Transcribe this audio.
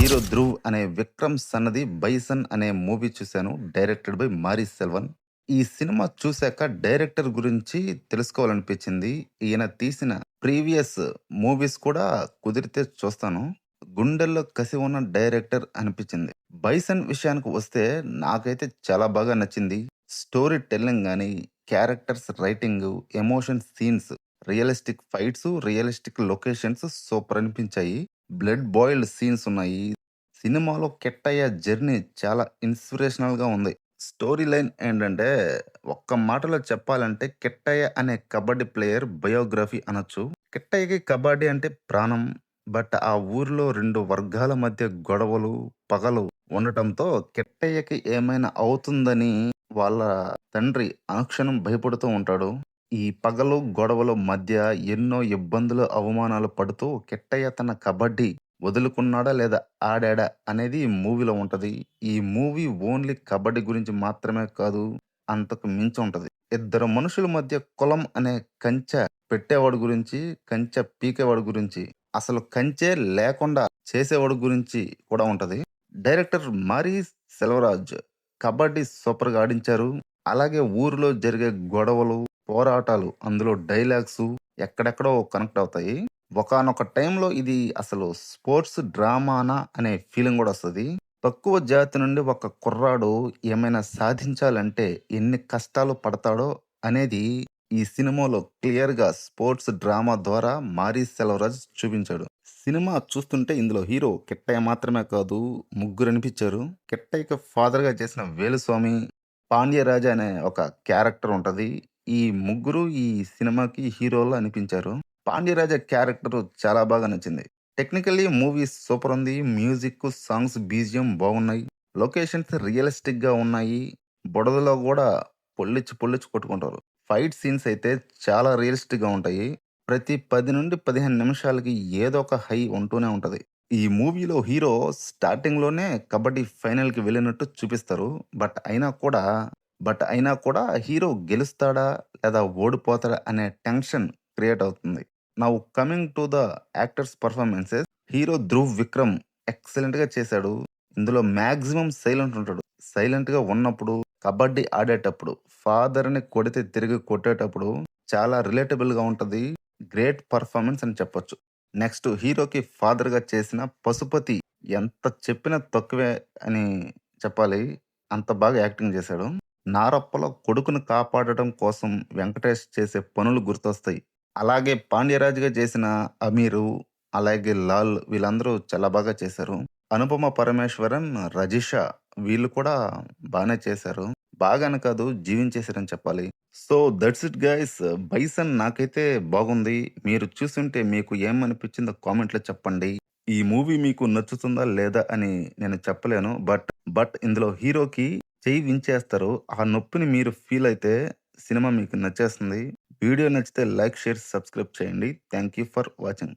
Hero 'Dhruv' అనే 'విక్రమ్' సన్నది 'bison' అనే మూవీ చూశాను. డైరెక్టెడ్ బై 'మారి సెల్వన్'. ఈ సినిమా చూసాక డైరెక్టర్ గురించి తెలుసుకోవాలనిపించింది. ఈయన తీసిన ప్రీవియస్ మూవీస్ కూడా కుదిరితే చూస్తాను. గుండెల్లో కసి ఉన్న డైరెక్టర్ అనిపించింది. 'బైసన్' విషయానికి వస్తే నాకైతే చాలా బాగా నచ్చింది. స్టోరీ టెల్లింగ్ గాని, characters writing, emotion scenes, realistic fights, realistic locations super అనిపించాయి. బ్లడ్ బాయిల్డ్ సీన్స్ ఉన్నాయి. సినిమాలో కిట్టయ్య జర్నీ చాలా ఇన్స్పిరేషనల్‌గా ఉంది. స్టోరీ లైన్ ఏంటంటే, ఒక్క మాటలో చెప్పాలంటే కిట్టయ్య అనే కబడ్డీ ప్లేయర్ బయోగ్రఫీ అనొచ్చు. కిట్టయ్యకి కబడ్డీ అంటే ప్రాణం. బట్ ఆ ఊర్లో 2 వర్గాల మధ్య గొడవలు, పగలు ఉండటంతో కిట్టయ్యకి ఏమైనా అవుతుందని వాళ్ళ తండ్రి అనుక్షణం భయపడుతూ ఉంటాడు. ఈ పగలు, గొడవల మధ్య ఎన్నో ఇబ్బందులు, అవమానాలు పడుతూ కిట్టయ్య తన కబడ్డీ వదులుకున్నాడా? లేదా ఆడాడా? అనేది ఈ మూవీలో ఉంటది. ఈ మూవీ ఓన్లీ కబడ్డీ గురించి మాత్రమే కాదు, అంతకు మించి ఉంటది. ఇద్దరు మనుషుల మధ్య కులం అనే కంచె పెట్టేవాడి గురించి, కంచె పీకేవాడి గురించి, అసలు కంచే లేకుండా చేసేవాడి గురించి కూడా ఉంటది. డైరెక్టర్ మారి సెల్వరాజ్ కబడ్డీ సూపర్‌గా ఆడించారు. అలాగే ఊరిలో జరిగే గొడవలు, పోరాటాలు, అందులో డైలాగ్సు ఎక్కడెక్కడో కనెక్ట్ అవుతాయి. ఒకానొక టైంలో ఇది అసలు స్పోర్ట్స్ డ్రామానా అనే ఫీలింగ్ గూడా వస్తది. తక్కువ జాతి నుండి ఒక కుర్రాడు ఏమైనా సాధించాలంటే ఎన్ని కష్టాలు పడతాడో అనేది ఈ సినిమాలో క్లియర్‌గా స్పోర్ట్స్ డ్రామా ద్వారా మారి సెల్వరాజ్ చూపించాడు. సినిమా చూస్తుంటే ఇందులో హీరో కిట్టయ్య మాత్రమే కాదు, ముగ్గురనిపిచ్చారు. కిట్టయ్యకి ఫాదర్‌గా చేసిన వేలుస్వామి, పాండ్యరాజు అనే ఒక క్యారెక్టర్ ఉంటది. ఈ ముగ్గురు ఈ సినిమాకి హీరోలు అనిపించారు. పాండ్యరాజ క్యారెక్టర్ చాలా బాగా నచ్చింది. టెక్నికల్లీ మూవీ సూపర్ ఉంది. మ్యూజిక్, సాంగ్స్, బీజీఎం బాగున్నాయి. లొకేషన్స్ రియలిస్టిక్‌గా ఉన్నాయి. బుడదలో గూడా పొల్లిచ్చి, పొల్లిచ్చి కొట్టుకుంటారు. ఫైట్ సీన్స్ అయితే చాలా రియలిస్టిక్‌గా ఉంటాయి. ప్రతి 10-15 నిమిషాలకి ఏదో ఒక హై ఉంటూనే ఉంటది. ఈ మూవీలో హీరో స్టార్టింగ్‌లోనే కబడ్డీ ఫైనల్‌కి వెళ్ళినట్టు చూపిస్తారు. బట్ అయినా కూడా హీరో గెలుస్తాడా? లేదా ఓడిపోతాడా? అనే టెన్షన్ క్రియేట్ అవుతుంది. Now coming to the actors performances. Hero 'Dhruv Vikram' ఎక్సలెంట్‌గా చేశాడు. ఇందులో మాక్సిమం సైలెంట్ ఉంటాడు. సైలెంట్‌గా ఉన్నప్పుడు, కబడ్డీ ఆడేటప్పుడు, ఫాదర్‌ని కొడితే తిరిగి కొట్టేటప్పుడు చాలా రిలేటబుల్‌గా ఉంటది. గ్రేట్ పెర్ఫార్మన్స్ అని చెప్పొచ్చు. నెక్స్ట్ హీరోకి ఫాదర్‌గా చేసిన పశుపతి ఎంత చెప్పినా తక్కువే అని చెప్పాలి. అంత బాగా యాక్టింగ్ చేశాడు. నారప్పలో కొడుకుని కాపాడటం కోసం వెంకటేష్ చేసే పనులు గుర్తొస్తాయి. అలాగే పాండ్యరాజుగా చేసిన అమీరు, అలాగే లాల్ వీళ్ళందరూ చాలా బాగా చేశారు. అనుపమ పరమేశ్వరన్, రజిషా వీళ్ళు కూడా బానే చేశారు. బాగానే కాదు జీవించేశారని చెప్పాలి. So that's it guys. 'Bison' నాకైతే బాగుంది. మీరు చూసుంటే మీకు ఏమనిపించిందో కామెంట్‌లో చెప్పండి. ఈ మూవీ మీకు నచ్చుతుందా? లేదా? అని నేను చెప్పలేను. బట్ ఇందులో హీరోకి చెయ్యి వించేస్తారు. ఆ నొప్పిని మీరు ఫీల్ అయితే సినిమా మీకు నచ్చేస్తుంది. వీడియో నచ్చితే లైక్, షేర్, సబ్స్క్రైబ్ చేయండి. Thank you for watching.